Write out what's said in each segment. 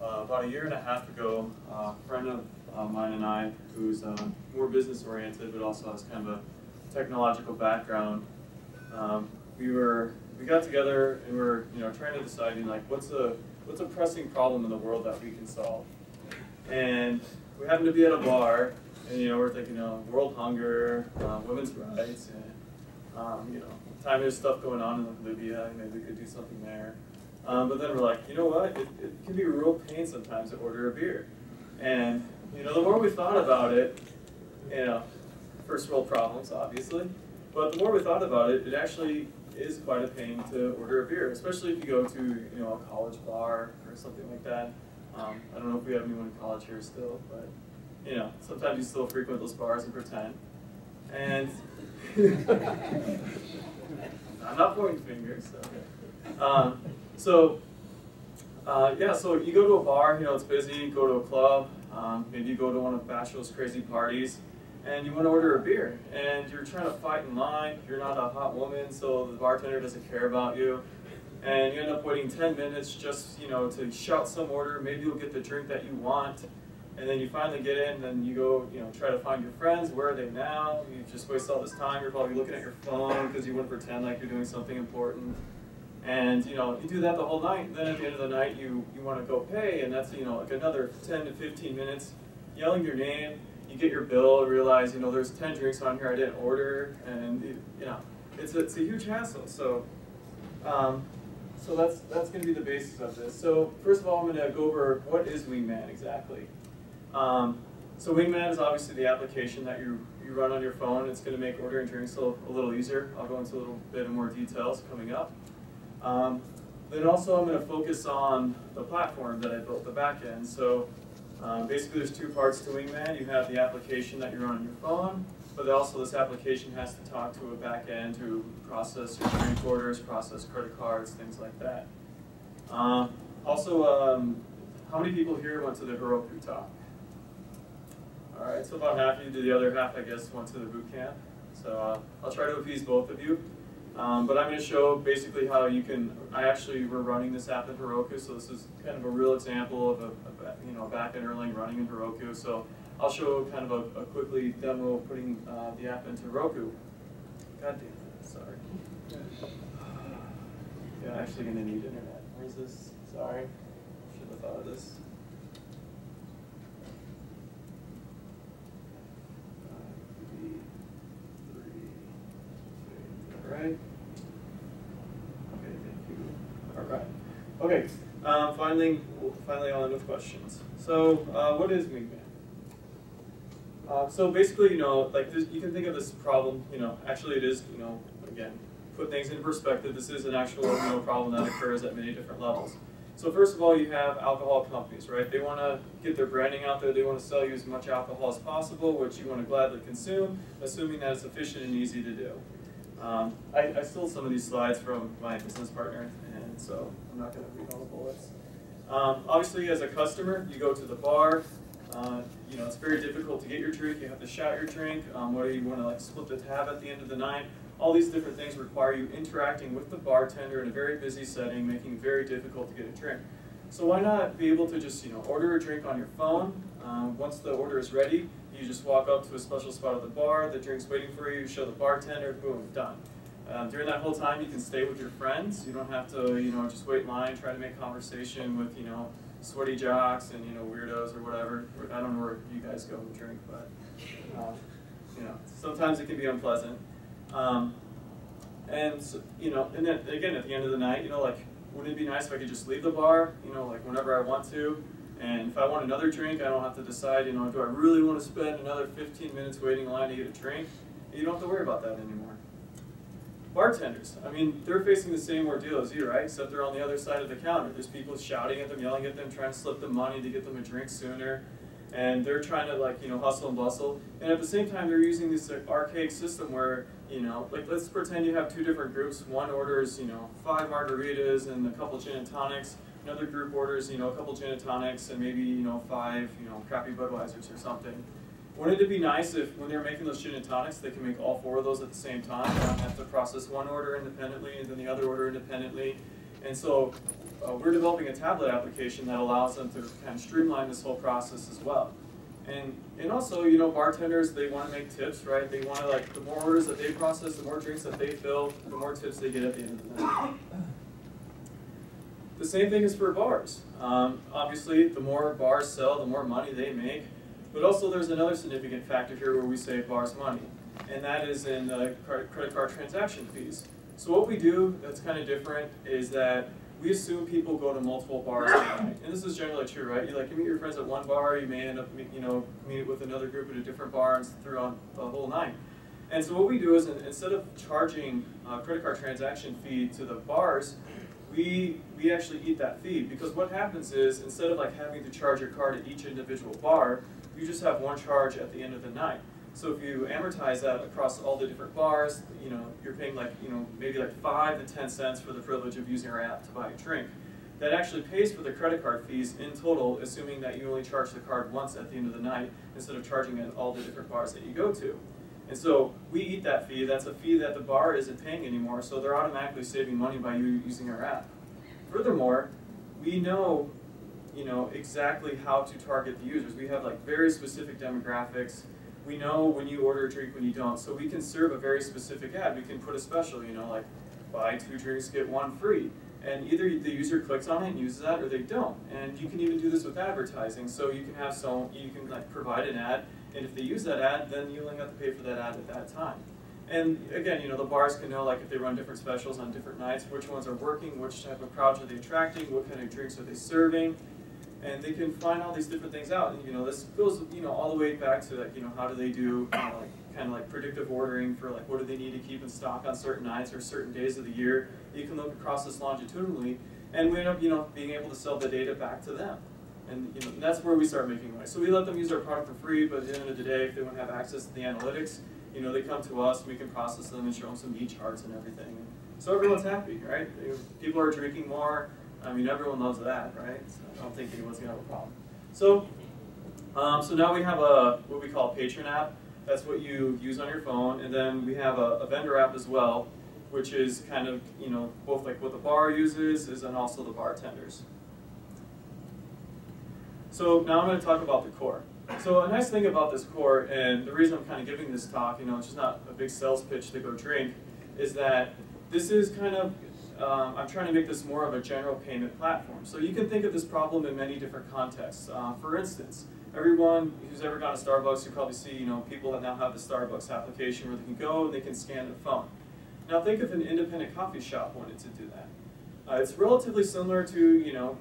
about 1.5 years ago, a friend of mine and I, who's more business oriented but also has kind of a technological background, we got together and we were trying to decide like what's a pressing problem in the world that we can solve. And we happened to be at a bar, and we're thinking world hunger, women's rights, and time there's stuff going on in Libya, maybe we could do something there. But then we're like, you know what? It can be a real pain sometimes to order a beer. And the more we thought about it, first world problems, obviously. But the more we thought about it, it actually is quite a pain to order a beer, especially if you go to a college bar or something like that. I don't know if we have anyone in college here still, but sometimes you still frequent those bars and pretend. And I'm not pointing fingers. So you go to a bar, it's busy, you go to a club, maybe you go to one of Bachelor's crazy parties, and you want to order a beer, and you're trying to fight in line, you're not a hot woman, so the bartender doesn't care about you, and you end up waiting 10 minutes just, to shout some order, maybe you'll get the drink that you want, and then you finally get in, and then you go, try to find your friends, where are they now? You just waste all this time, you're probably looking at your phone because you want to pretend like you're doing something important. And you do that the whole night, and then at the end of the night you want to go pay, and that's like another 10 to 15 minutes yelling your name. You get your bill, realize there's 10 drinks on here I didn't order, and it's a huge hassle. So that's going to be the basis of this. So first of all, I'm going to go over what is Wingman exactly. So Wingman is obviously the application that you run on your phone. It's going to make ordering drinks a little easier. I'll go into a little bit more details coming up. Then also I'm going to focus on the platform that I built, the backend. So basically there's two parts to Wingman. You have the application that you run on your phone, but also this application has to talk to a backend to process your drink orders, process credit cards, things like that. How many people here went to the Heroku talk? All right, so about half of you did. The other half, I guess, went to the boot camp. So I'll try to appease both of you. But I'm going to show basically how you can. We're running this app in Heroku, so this is kind of a real example of a backend Erlang running in Heroku. So I'll show kind of a quickly demo of putting the app into Heroku. God damn it, sorry. Yeah, actually going to need internet. Where's this? Sorry, should have thought of this. Right. Okay, thank you. All right. Okay. Finally on with questions. So, what is Wingman? So basically, like this, you can think of this problem. Actually, it is. Again, put things into perspective. This is an actual problem that occurs at many different levels. So first of all, you have alcohol companies, right? They want to get their branding out there. They want to sell you as much alcohol as possible, which you want to gladly consume, assuming that it's efficient and easy to do. I stole some of these slides from my business partner, and so I'm not going to read all the bullets. Obviously, as a customer, you go to the bar. It's very difficult to get your drink. You have to shout your drink. Whether you want to split the tab at the end of the night. All these different things require you interacting with the bartender in a very busy setting, making it very difficult to get a drink. So why not be able to just order a drink on your phone? Once the order is ready, you just walk up to a special spot at the bar, the drink's waiting for you, show the bartender, boom, done. During that whole time, you can stay with your friends. You don't have to, just wait in line, try to make conversation with, sweaty jocks and, weirdos or whatever. I don't know where you guys go and drink, but, sometimes it can be unpleasant. And then again, at the end of the night, wouldn't it be nice if I could just leave the bar, whenever I want to? And if I want another drink, I don't have to decide, do I really want to spend another 15 minutes waiting in line to get a drink? You don't have to worry about that anymore. Bartenders, they're facing the same ordeal as you, right? Except they're on the other side of the counter. There's people shouting at them, yelling at them, trying to slip them money to get them a drink sooner. And they're trying to, hustle and bustle. And at the same time, they're using this archaic system where, let's pretend you have two different groups. One orders, 5 margaritas and a couple gin and tonics. Another group orders, a couple gin and tonics and maybe, 5, crappy Budweisers or something. Wouldn't it be nice if, when they're making those gin and tonics, they can make all 4 of those at the same time? They don't have to process one order independently and then the other order independently. And so we're developing a tablet application that allows them to kind of streamline this whole process as well. And also, you know, bartenders, they want to make tips, right? They want to, like, the more orders that they process, the more drinks that they fill, the more tips they get at the end of the night. The same thing is for bars. Obviously, the more bars sell, the more money they make. But also, there's another significant factor here where we save bars money, and that is in credit card transaction fees. So what we do that's kind of different is that we assume people go to multiple bars at night. And this is generally true, right? You meet your friends at one bar, you may end up meet with another group at a different bar and throughout the whole night. And so what we do is, instead of charging credit card transaction fee to the bars, we actually eat that fee, because what happens is, instead of like having to charge your card at each individual bar, you just have one charge at the end of the night. So if you amortize that across all the different bars, you know, you're paying like, you know, maybe like 5 to 10 cents for the privilege of using our app to buy a drink. That actually pays for the credit card fees in total, assuming that you only charge the card once at the end of the night instead of charging at all the different bars that you go to. And so we eat that fee. That's a fee that the bar isn't paying anymore, so they're automatically saving money by you using our app. Furthermore, we know, you know, exactly how to target the users. We have like very specific demographics. We know when you order a drink, when you don't. So we can serve a very specific ad. We can put a special, you know, like buy 2 drinks, get 1 free. And either the user clicks on it and uses that, or they don't. And you can even do this with advertising. So you can have you can like provide an ad, and if they use that ad, then you only have to pay for that ad at that time. And again, you know, the bars can know, like, if they run different specials on different nights, which ones are working, which type of crowds are they attracting, what kind of drinks are they serving, and they can find all these different things out. And, you know, this goes, you know, all the way back to, like, you know, how do they do, kind of like predictive ordering for, like, what do they need to keep in stock on certain nights or certain days of the year. You can look across this longitudinally, and we end up, you know, being able to sell the data back to them. And, you know, that's where we start making money. So we let them use our product for free, but at the end of the day, if they want to have access to the analytics, you know, they come to us, we can process them and show them some neat charts and everything. So everyone's happy, right? People are drinking more. I mean, everyone loves that, right? So I don't think anyone's going to have a problem. So, so now we have what we call a patron app. That's what you use on your phone. And then we have a vendor app as well, which is kind of, you know, both like what the bar uses and also the bartenders. So now I'm going to talk about the core. So a nice thing about this core, and the reason I'm kind of giving this talk, you know, it's just not a big sales pitch to go drink, is that this is kind of, I'm trying to make this more of a general payment platform. So you can think of this problem in many different contexts. For instance, everyone who's ever gone to Starbucks, you probably see, you know, people that now have the Starbucks application where they can go and they can scan their phone. Now think if an independent coffee shop wanted to do that. It's relatively similar to, you know,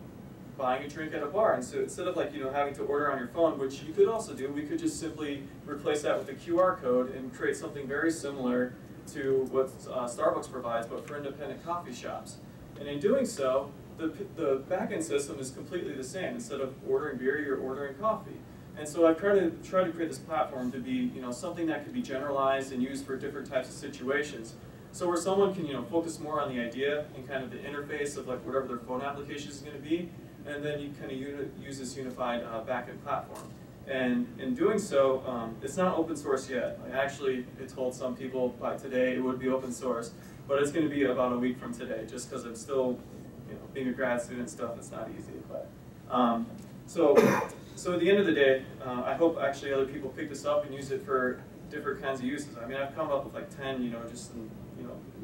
buying a drink at a bar. And so instead of, like, you know, having to order on your phone, which you could also do, we could just simply replace that with a QR code and create something very similar to what Starbucks provides, but for independent coffee shops. And in doing so, the backend system is completely the same. Instead of ordering beer, you're ordering coffee. And so I've tried to create this platform to be, you know, something that could be generalized and used for different types of situations. So where someone can, you know, focus more on the idea and kind of the interface of, like, whatever their phone application is going to be, and then you kind of use this unified backend platform. And in doing so, it's not open source yet. I actually told some people by today it would be open source, but it's going to be about a week from today, just because I'm still, you know, being a grad student and stuff, it's not easy. But so at the end of the day, I hope actually other people pick this up and use it for different kinds of uses. I mean, I've come up with like 10, you know, just in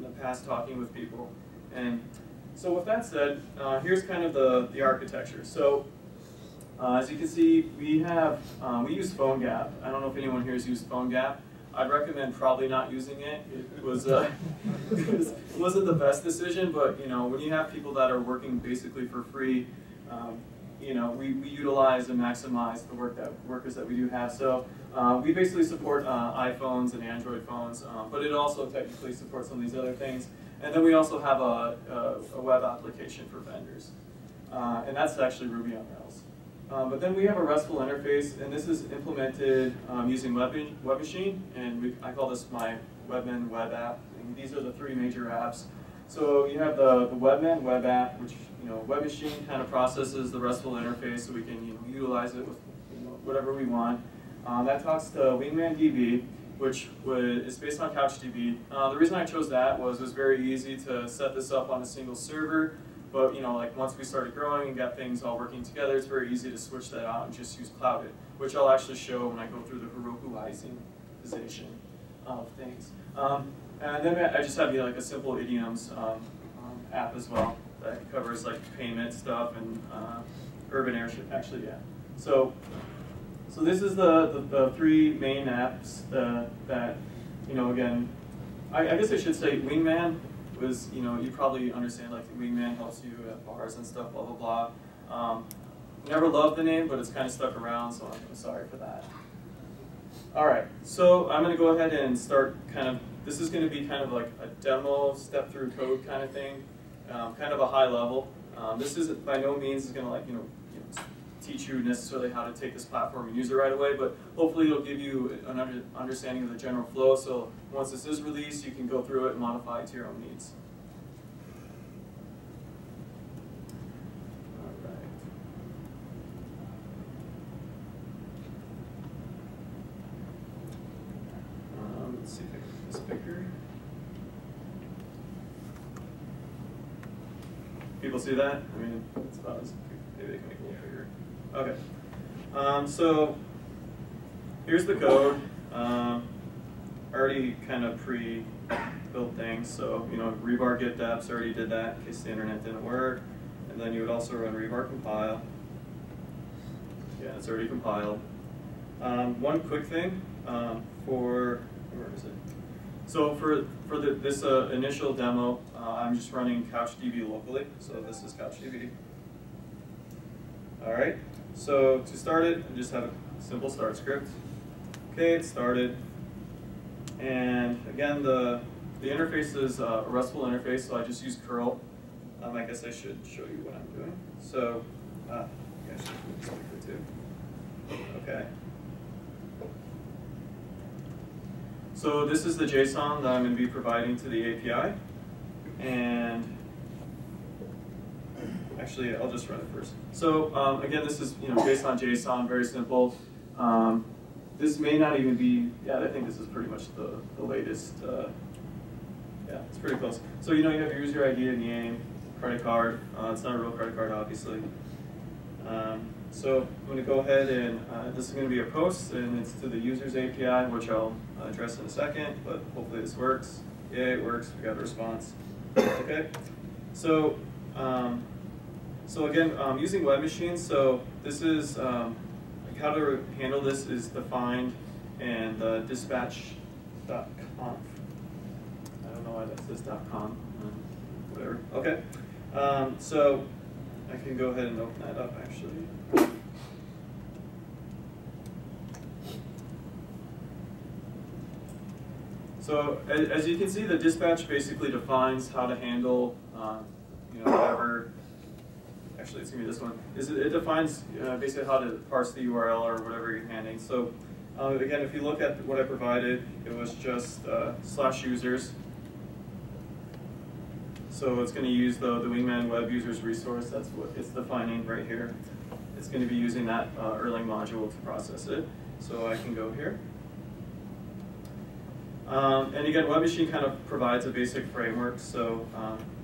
the past talking with people. And so with that said, here's kind of the architecture. So as you can see, we use PhoneGap. I don't know if anyone here has used PhoneGap. I'd recommend probably not using it. It wasn't the best decision, but, you know, when you have people that are working basically for free, you know, we utilize and maximize the workers that we do have. So we basically support iPhones and Android phones, but it also technically supports some of these other things. And then we also have a web application for vendors, and that's actually Ruby on Rails. But then we have a RESTful interface, and this is implemented using Web Machine, and I call this my Webman web app. And these are the 3 major apps. So you have the Webman web app, which, you know, Web Machine kind of processes the RESTful interface, so we can, you know, utilize it with, you know, whatever we want. That talks to Wingman DB, which is based on CouchDB. The reason I chose that was it was very easy to set this up on a single server. But like once we started growing and got things all working together, it's very easy to switch that out and just use clouded, which I'll actually show when I go through the Herokuization of things. And then I just have like a simple idioms app as well that covers like payment stuff and urban airship. Actually, yeah. So this is the three main apps that again, I guess I should say Wingman was, you probably understand like Wingman helps you at bars and stuff, blah, blah, blah. Never loved the name, but it's kind of stuck around, so I'm sorry for that. All right, so I'm going to go ahead and start this is going to be kind of like a demo, step through code kind of thing, kind of a high level. This isn't by no means is going to like, teach you necessarily how to take this platform and use it right away, but hopefully it'll give you an understanding of the general flow, so once this is released, you can go through it and modify it to your own needs. All right. Let's see if I can make this bigger. People see that? I mean, it's about as maybe they can make it a little bigger. Okay, so here's the code. Already kind of pre-built things, so rebar get deps, already did that in case the internet didn't work, and then you would also run rebar compile. Yeah, it's already compiled. One quick thing where is it? So for this initial demo, I'm just running CouchDB locally, so this is CouchDB. All right, so to start it, I just have a simple start script. Okay, it started. And again, the interface is a RESTful interface, so I just use curl. I guess I should show you what I'm doing. So, I should put this quicker too. Okay. So this is the JSON that I'm going to be providing to the API. And actually, I'll just run it first. So again, this is JSON, very simple. This may not even be, yeah, I think this is pretty much the latest. Yeah, it's pretty close. So you have your user ID and name, credit card. It's not a real credit card, obviously. So I'm going to go ahead and this is going to be a post, and it's to the user's API, which I'll address in a second, but hopefully this works. Yeah, it works. We got a response. Okay. So again, using web machines. So this is how to handle this is defined and dispatch.conf. I don't know why that says .com. Whatever. Okay. So I can go ahead and open that up actually. So as you can see, the dispatch basically defines how to handle whatever. Actually, it's going to be this one. It defines basically how to parse the URL or whatever you're handling. So again, if you look at what I provided, it was just /users. So it's going to use the Wingman web users resource. That's what it's defining right here. It's going to be using that Erlang module to process it. So I can go here. And again, Web Machine kind of provides a basic framework. So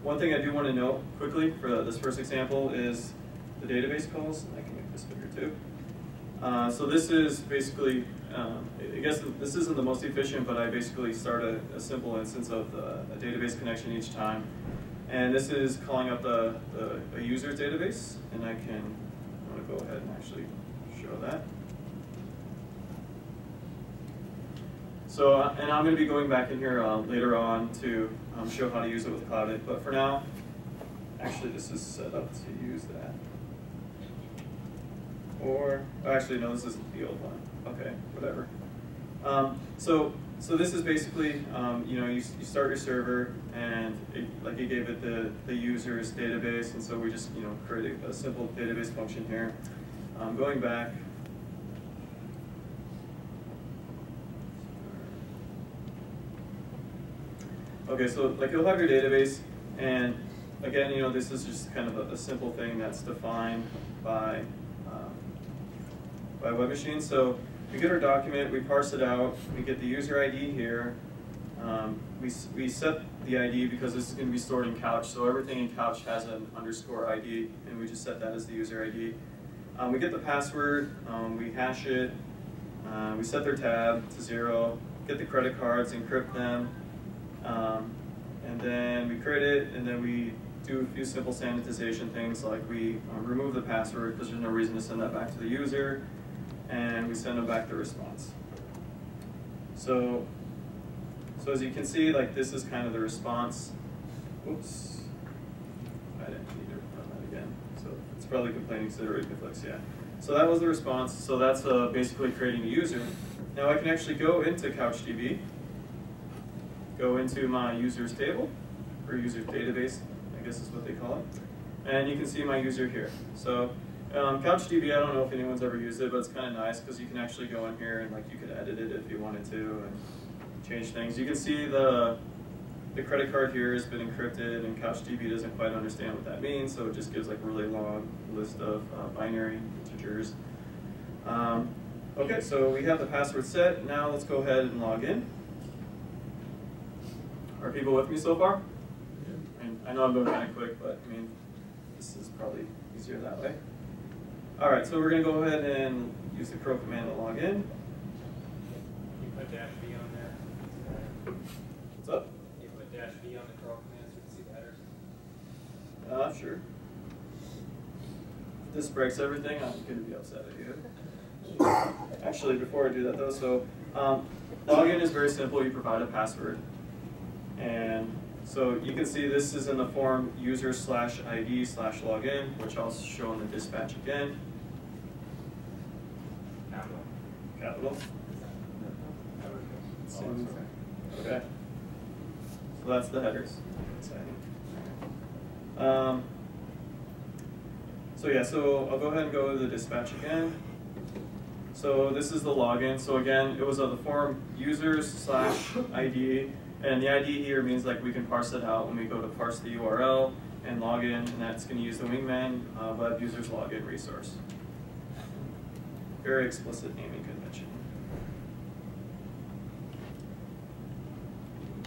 one thing I do want to note quickly for this first example is the database calls. I can make this bigger too. So this is basically, I guess this isn't the most efficient, but I basically start a simple instance of a database connection each time. And this is calling up a user's database, and I'm going to go ahead and actually show that. So, and I'm going to be going back in here later on to show how to use it with Clouded, but for now, actually this is set up to use that. Or, actually no, this isn't the old one. Okay, whatever. So this is basically, you start your server, and it gave it the user's database, and so we just create a simple database function here. Going back. Okay, so you'll have your database, and again, this is just kind of a simple thing that's defined by Web Machine. So we get our document, we parse it out, we get the user ID here, we set the ID because this is going to be stored in Couch, so everything in Couch has an underscore ID, and we just set that as the user ID. We get the password, we hash it, we set their tab to 0, get the credit cards, encrypt them, and then we create it, and then we do a few simple sanitization things like we remove the password because there's no reason to send that back to the user, and we send them back the response. So as you can see, like this is kind of the response. Oops, I didn't need to run that again. So it's probably complaining because it already conflicts, yeah. So that was the response. So that's basically creating a user. Now I can actually go into CouchDB, go into my users table, or users database, I guess is what they call it. And you can see my user here. So CouchDB, I don't know if anyone's ever used it, but it's kind of nice because you can actually go in here and like you could edit it if you wanted to and change things. You can see the credit card here has been encrypted, and CouchDB doesn't quite understand what that means, so it just gives like a really long list of binary integers. Okay, so we have the password set. Now let's go ahead and log in. Are people with me so far? Yeah. I know I'm going kind of quick, but I mean, this is probably easier that way. All right, so we're going to go ahead and use the curl command to log in. You put -v on there. What's up? You put -v on the curl command so you can see the headers. Sure. If this breaks everything, I'm going to be upset at you. Actually, before I do that though, so login is very simple. You provide a password. And so you can see this is in the form user/ID/login, which I'll show in the dispatch again. Capital. Okay. So that's the headers. So yeah, so I'll go ahead and go to the dispatch again. So this is the login. So again, it was of the form users/ID, and the ID here means like we can parse it out when we go to parse the URL and login, and that's going to use the Wingman web users login resource. Very explicit naming convention.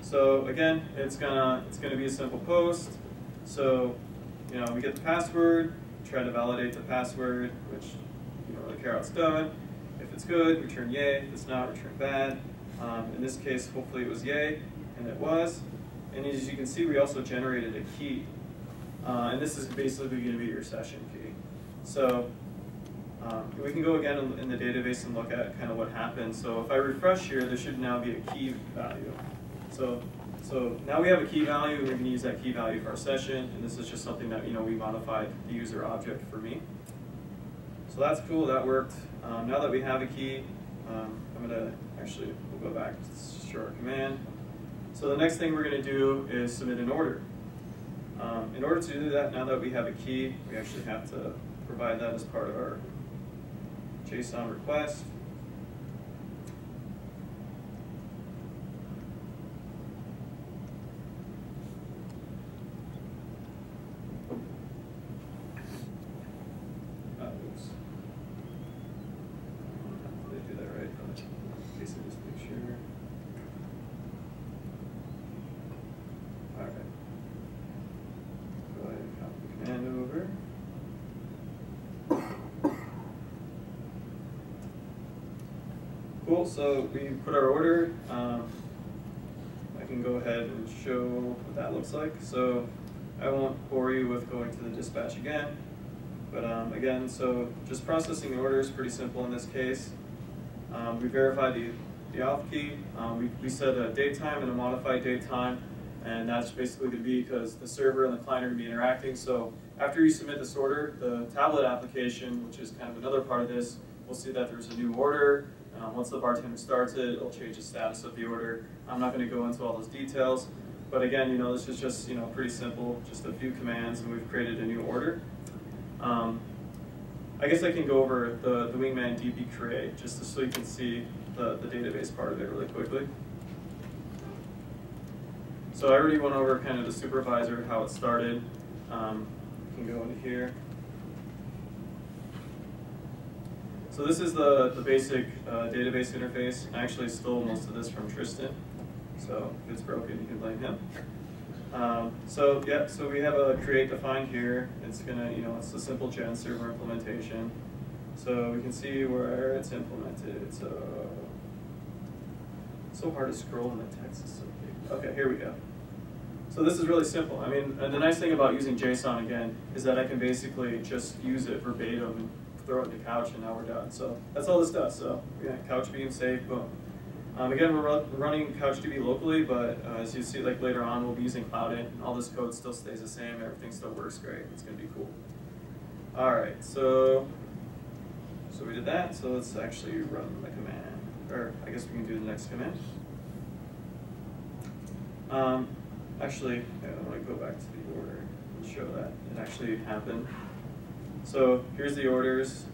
So again, it's gonna be a simple post. So we get the password, try to validate the password, which you don't really care how it's done. If it's good, return yay. If it's not, return bad. In this case, hopefully it was yay, and it was. And as you can see, we also generated a key. And this is basically going to be your session key. So we can go again in the database and look at kind of what happened. So if I refresh here, there should now be a key value. So now we have a key value, and we can use that key value for our session. And this is just something that we modified the user object for me. So that's cool, that worked. Now that we have a key, we'll go back to short command. So the next thing we're going to do is submit an order. In order to do that, now that we have a key, we actually have to provide that as part of our JSON request. Cool, so we put our order. I can go ahead and show what that looks like. So I won't bore you with going to the dispatch again. But again, so just processing the order is pretty simple in this case. We verify the auth key. We set a date time and a modified date time. And that's basically going to be because the server and the client are going to be interacting. So after you submit this order, the tablet application, which is kind of another part of this, will see that there's a new order. Once the bartender starts it, it'll change the status of the order. I'm not going to go into all those details, but again, this is just pretty simple, just a few commands, and we've created a new order. I guess I can go over the Wingman DB create just so you can see the database part of it really quickly. So I already went over kind of the supervisor, how it started. You can go into here. So this is the basic database interface. I actually stole most of this from Tristan. So if it's broken, you can blame him. So we have a create defined here. It's gonna, it's a simple gen server implementation. So we can see where it's implemented. So hard to scroll when the text is so big. Okay, here we go. So this is really simple. I mean, and the nice thing about using JSON again is that I can basically just use it verbatim and throw it into Couch, and now we're done. So that's all this does. So yeah, Couch being saved, boom. Again, we're running CouchDB locally, but as you see, like later on, we'll be using Cloudit, and all this code still stays the same. Everything still works great. It's going to be cool. All right, so we did that. So let's actually run the command, or I guess we can do the next command. Actually, I want to go back to the order and show that it actually happened. So here's the orders.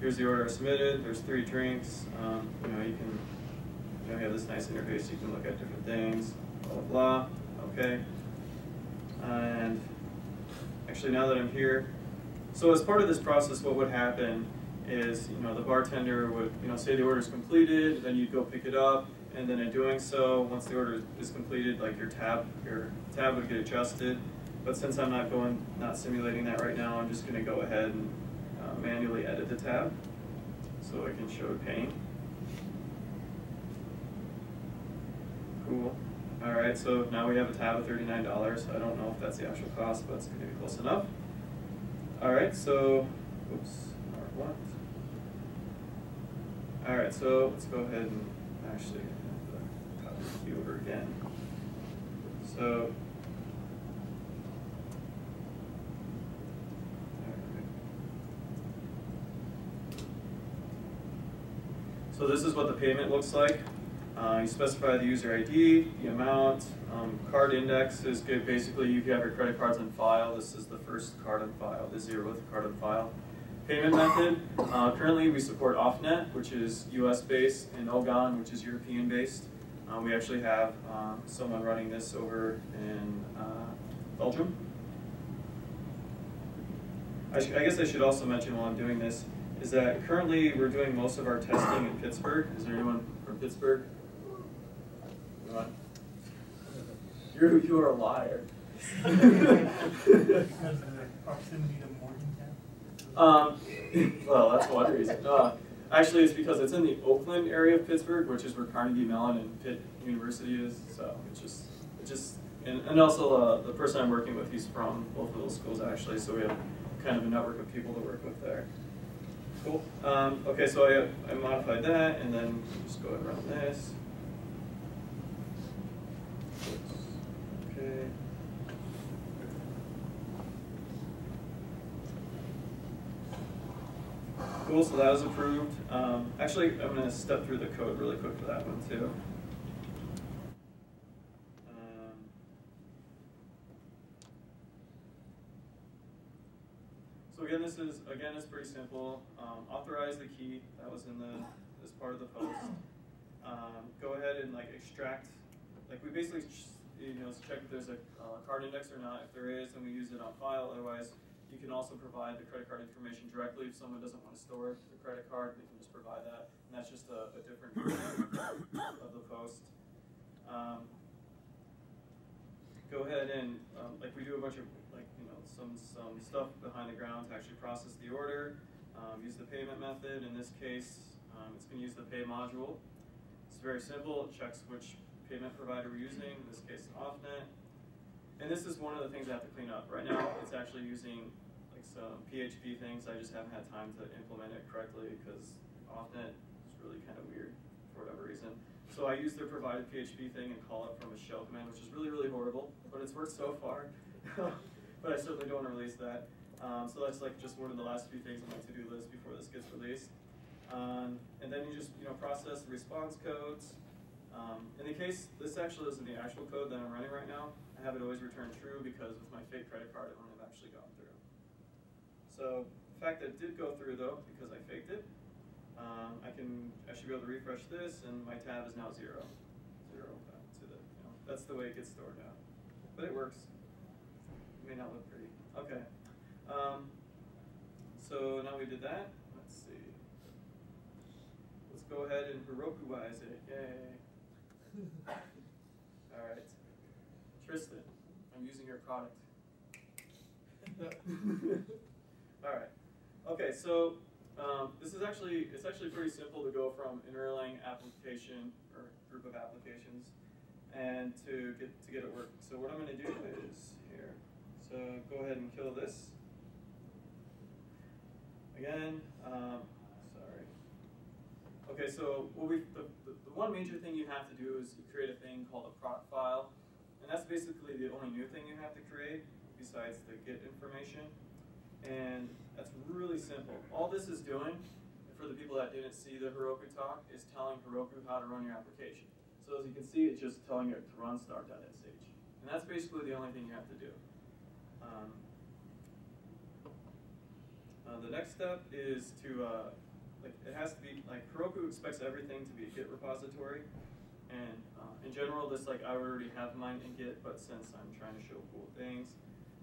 Here's the order submitted. There's 3 drinks. You can. You have this nice interface, you can look at different things, blah, blah, blah, okay. And actually now that I'm here, so as part of this process, what would happen is, the bartender would, say the order is completed, then you'd go pick it up, and then in doing so, once the order is completed, like your tab would get adjusted. But since I'm not simulating that right now, I'm just gonna go ahead and manually edit the tab so I can show pane. Cool. All right, so now we have a tab of $39. I don't know if that's the actual cost, but it's going to be close enough. All right, so, oops, what? All right, so let's go ahead and actually copy the key over again. So, this is what the payment looks like. You specify the user ID, the amount, card index is good. Basically, you have your credit cards on file. This is the first card on file, the 0th card on file. Payment method, currently we support OffNet, which is US-based, and Ogon, which is European-based. We actually have someone running this over in Belgium. I guess I should also mention while I'm doing this, is that currently we're doing most of our testing in Pittsburgh. Is there anyone from Pittsburgh? You are a liar. Because of the proximity to Morgantown? Well, that's one reason. Actually, it's because it's in the Oakland area of Pittsburgh, which is where Carnegie Mellon and Pitt University is. So and also the person I'm working with, he's from both of those schools actually. So we have kind of a network of people to work with there. Cool. Okay, so I modified that, and then just go ahead and run this. Okay. Cool, so that was approved. Actually, I'm going to step through the code really quick for that one too. So again, it's pretty simple. Authorize the key that was in this part of the post. Go ahead and extract, we basically check if there's a card index or not. If there is, then we use it on file. Otherwise, you can also provide the credit card information directly. If someone doesn't want to store the credit card, we can just provide that. And that's just a different version of the post. Go ahead and we do a bunch of some stuff behind the ground to actually process the order. Use the payment method. In this case, it's going to use the pay module. It's very simple. It checks which payment provider we're using. In this case, OffNet. And this is one of the things I have to clean up. Right now, it's actually using some PHP things. I just haven't had time to implement it correctly because OffNet is really kind of weird for whatever reason. So I use their provided PHP thing and call it from a shell command, which is really, really horrible, but it's worked so far. But I certainly don't want to release that. So that's just one of the last few things on my to-do list before this gets released. And then you just process the response codes. In the case, this actually isn't the actual code that I'm running right now. I have it always return true because with my fake credit card, it wouldn't have actually gone through. So the fact that it did go through though, because I faked it, I should be able to refresh this, and my tab is now 0. Back to the, that's the way it gets stored now. But it works. It may not look pretty. Okay. So now we did that. Let's see. go ahead and Heroku-wise it. Yay. All right. Tristan, I'm using your product. All right. Okay, so it's actually pretty simple to go from an Erlang application or group of applications and to get it working. So what I'm going to do is here. So go ahead and kill this. Again, sorry. Okay, so the one major thing you have to do is you create a thing called a product file, and that's basically the only new thing you have to create besides the Git information. And that's really simple. All this is doing, for the people that didn't see the Heroku talk, is telling Heroku how to run your application. So as you can see, it's just telling it to run start.sh. And that's basically the only thing you have to do. The next step is to, it has to be, Heroku expects everything to be a Git repository. And in general, this, I already have mine in Git, but since I'm trying to show cool things,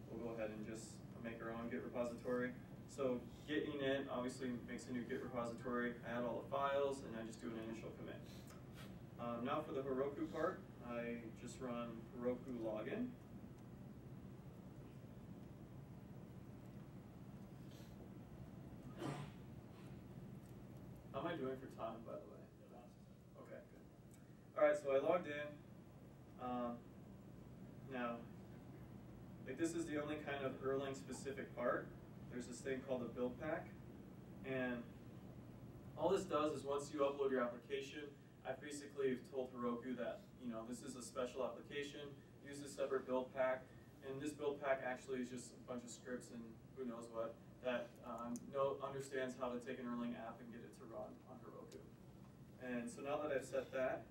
we'll go ahead and just make our own Git repository. So git init obviously makes a new Git repository. I add all the files, and I just do an initial commit. Now for the Heroku part, I just run Heroku login. How am I doing for time, by the way? Okay, good. All right, so I logged in. Now, this is the only kind of Erlang specific part. There's this thing called a build pack. And all this does is once you upload your application, I basically have told Heroku that, this is a special application, use this separate build pack. And this build pack actually is just a bunch of scripts and who knows what that understands how to take an Erlang app and get it to run on Heroku. And so now that I've set that,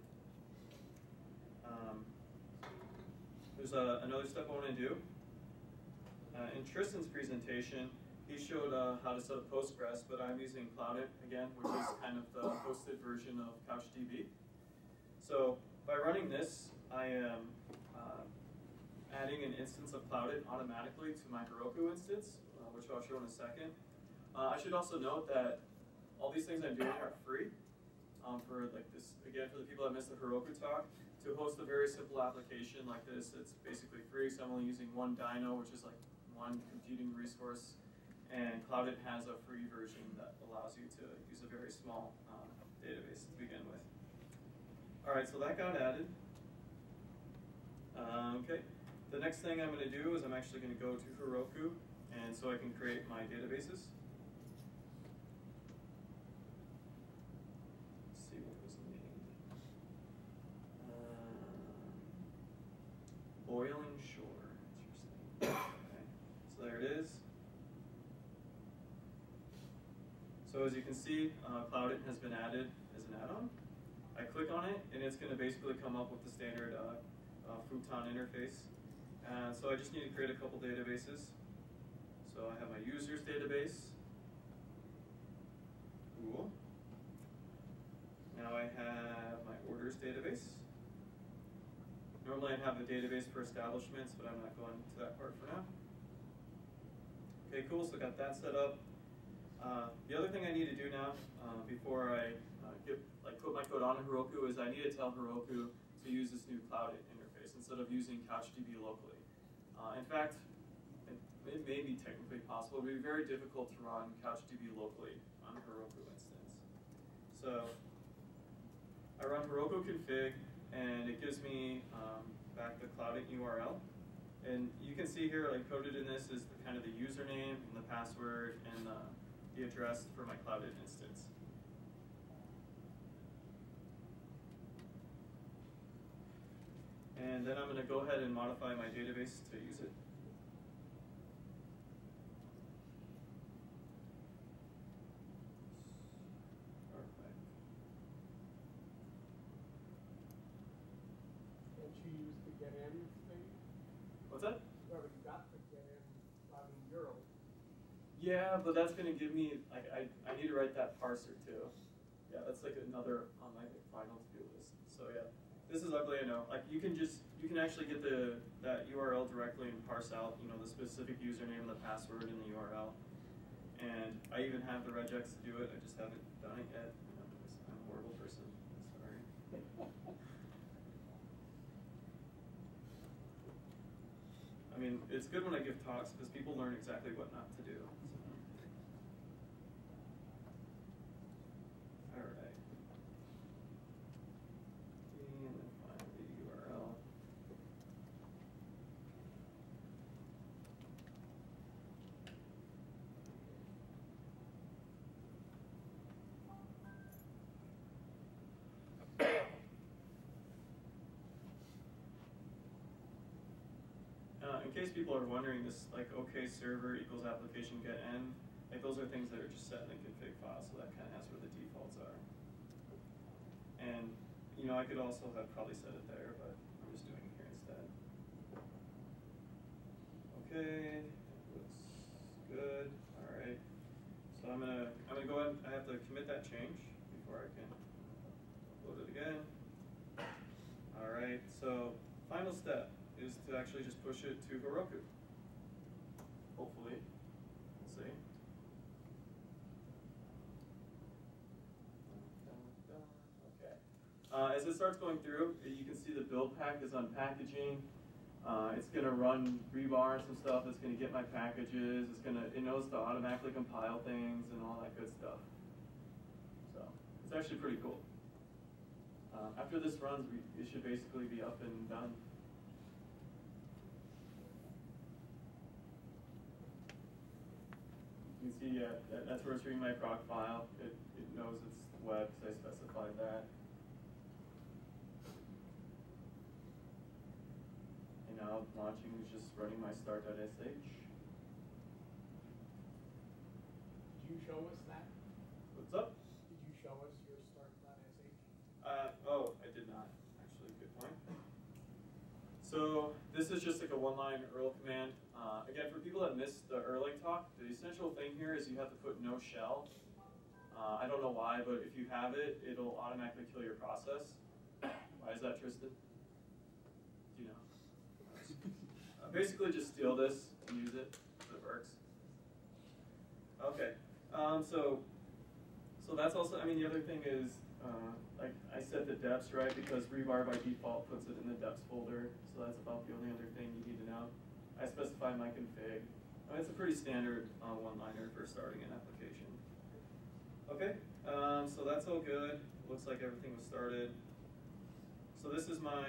there's another step I want to do. In Tristan's presentation, he showed how to set up Postgres, but I'm using Cloudit again, which is kind of the hosted version of CouchDB. So by running this, I am adding an instance of Cloudit automatically to my Heroku instance, which I'll show in a second. I should also note that all these things I'm doing are free. For this, again, for the people that missed the Heroku talk, to host a very simple application like this, it's basically free. So I'm only using one dyno, which is one computing resource, and Cloudit has a free version that allows you to use a very small database to begin with. All right, so that got added. Okay, the next thing I'm going to do is I'm actually going to go to Heroku, and so I can create my databases. Let's see what was named. Boiling Shore. Interesting. Okay, so there it is. So as you can see, Cloudit has been added as an add-on. I click on it, and it's going to basically come up with the standard futon interface. And so I just need to create a couple databases. So I have my users database. Cool. Now I have my orders database. Normally I'd have a database for establishments, but I'm not going to that part for now. Okay, cool, so got that set up. The other thing I need to do now, before I put my code on Heroku, is I need to tell Heroku to use this new Cloudit interface instead of using CouchDB locally. In fact, it may be technically possible, but it would be very difficult to run CouchDB locally on a Heroku instance. So I run Heroku config, and it gives me back the Cloudit URL. And you can see here, coded in this is kind of the username and the password and the address for my Cloudit instance. And then I'm going to go ahead and modify my database to use it. Perfect. Can't you use the get in thing? What's that? You already got the get in login URL. Yeah, but that's going to give me, I need to write that parser too. Yeah, that's another on my final to-do list. So yeah, this is ugly, I know. You can actually get that URL directly and parse out, the specific username and the password in the URL. And I even have the regex to do it. I just haven't done it yet. I'm horrible. I mean, it's good when I give talks because people learn exactly what not to do. All right. And then find the URL. In case people are wondering, this like OK server equals application get end, like those are things that are just set in the config file, so that kind of has where the defaults are. And you know, I could also have probably set it there, but I'm just doing it here instead. Okay, that looks good. All right. So I'm gonna go ahead. I have to commit that change before I can load it again. All right. So final step is to actually just push it to Heroku. Hopefully, we'll see. Okay. As it starts going through, you can see the build pack is unpackaging. It's going to run rebar and some stuff. It's going to get my packages. It knows to automatically compile things and all that good stuff. So it's actually pretty cool. After this runs, it should basically be up and done. You can see that's where it's reading my proc file. It knows it's web because I specified that. And now launching is just running my start.sh. Did you show us that? What's up? Did you show us your start.sh? Oh, I did not. Actually, good point. So this is just like a one-line Erlang command. Again, for people that missed the Erlang talk, the essential thing here is you have to put no shell. I don't know why, but if you have it, it'll automatically kill your process. Why is that, Tristan? Do you know? Basically, just steal this and use it if it works. Okay. So that's also. I mean, the other thing is. Like I set the deps right because rebar by default puts it in the deps folder, so that's about the only other thing you need to know. I specify my config. I mean, it's a pretty standard one-liner for starting an application. Okay, so that's all good. Looks like everything was started. So this is now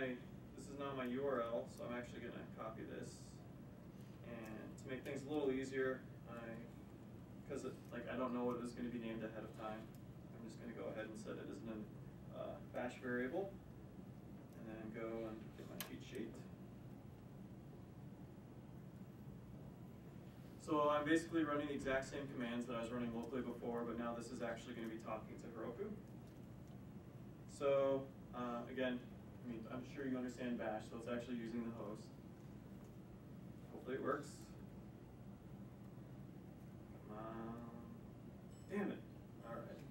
my URL. So I'm actually going to copy this, and to make things a little easier, because I don't know what it was going to be named ahead of time. I'm just going to go ahead and set it as an bash variable, and then go and get my cheat sheet. So I'm basically running the exact same commands that I was running locally before, but now this is actually going to be talking to Heroku. So again, I mean, I'm sure you understand bash, so it's actually using the host. Hopefully it works. Come on. Damn it. All right.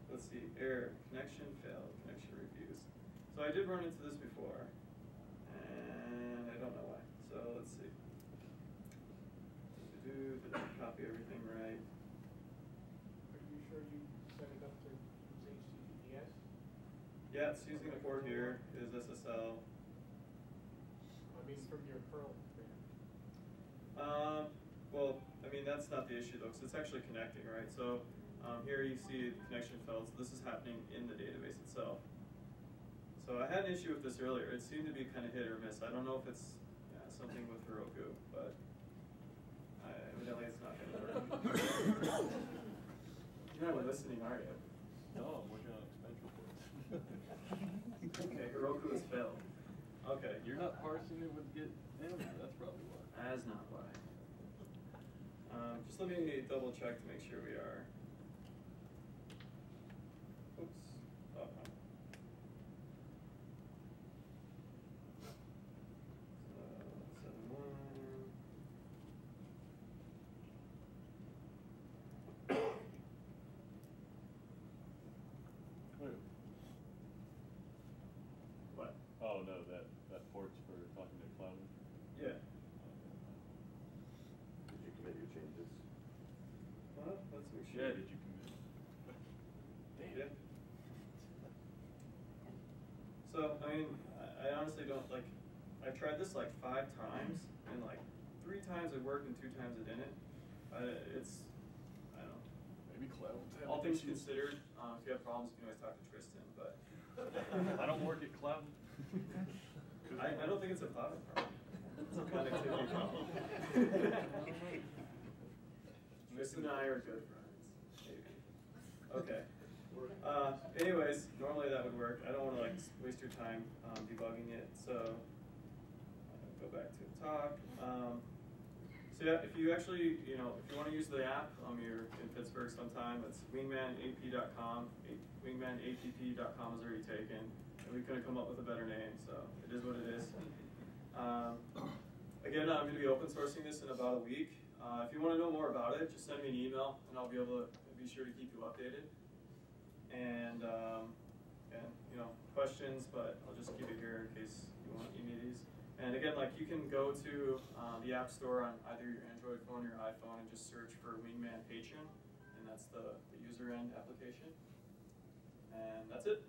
Let's see, error, connection failed, connection reviews. So I did run into this before, and I don't know why. So let's see. Did I copy everything right? Are you sure you set it up to use HTTPS? Yeah, it's using a port here, it is SSL. I mean, from your Perl command. Well, I mean, that's not the issue though, because it's actually connecting, right? So here you see the connection failed, so this is happening in the database itself. So I had an issue with this earlier. It seemed to be kind of hit or miss. I don't know if it's something with Heroku, but evidently it's not going to work. You're not listening, are you? No, I'm working on expense reports. Okay, Heroku has failed. Okay. You're not parsing it with get answer, that's probably why. That's not why. Just let me double check to make sure we are. Oops. Oh, no. So, 7.1. What? Oh no, that port's for talking to cloud. Yeah. Did you commit your changes? Well, let's make sure. Yeah, did you commit? Damn. Yeah. So, I mean, I honestly don't like, I tried this like 5 times, and like 3 times it worked and 2 times it didn't. It's, I don't know. Maybe cloud. All things considered, if you have problems, you can always talk to Tristan, but. I don't work at cloud. I don't think it's a cloud problem. It's a connectivity problem. Tristan and I are good friends, maybe. Okay. Anyways, normally that would work. I don't want to like waste your time debugging it, so I'll go back to the talk. So yeah, if you actually, if you want to use the app, you're in Pittsburgh sometime, it's wingmanap.com. Wingmanapp.com is already taken. And we couldn't come up with a better name, so it is what it is. Again, I'm going to be open sourcing this in about a week. If you want to know more about it, just send me an email, and I'll be able to be sure to keep you updated. And questions, but I'll just keep it here in case you want any of these. And again, like you can go to the App Store on either your Android phone or your iPhone and just search for Wingman Patron, and that's the user end application. And that's it.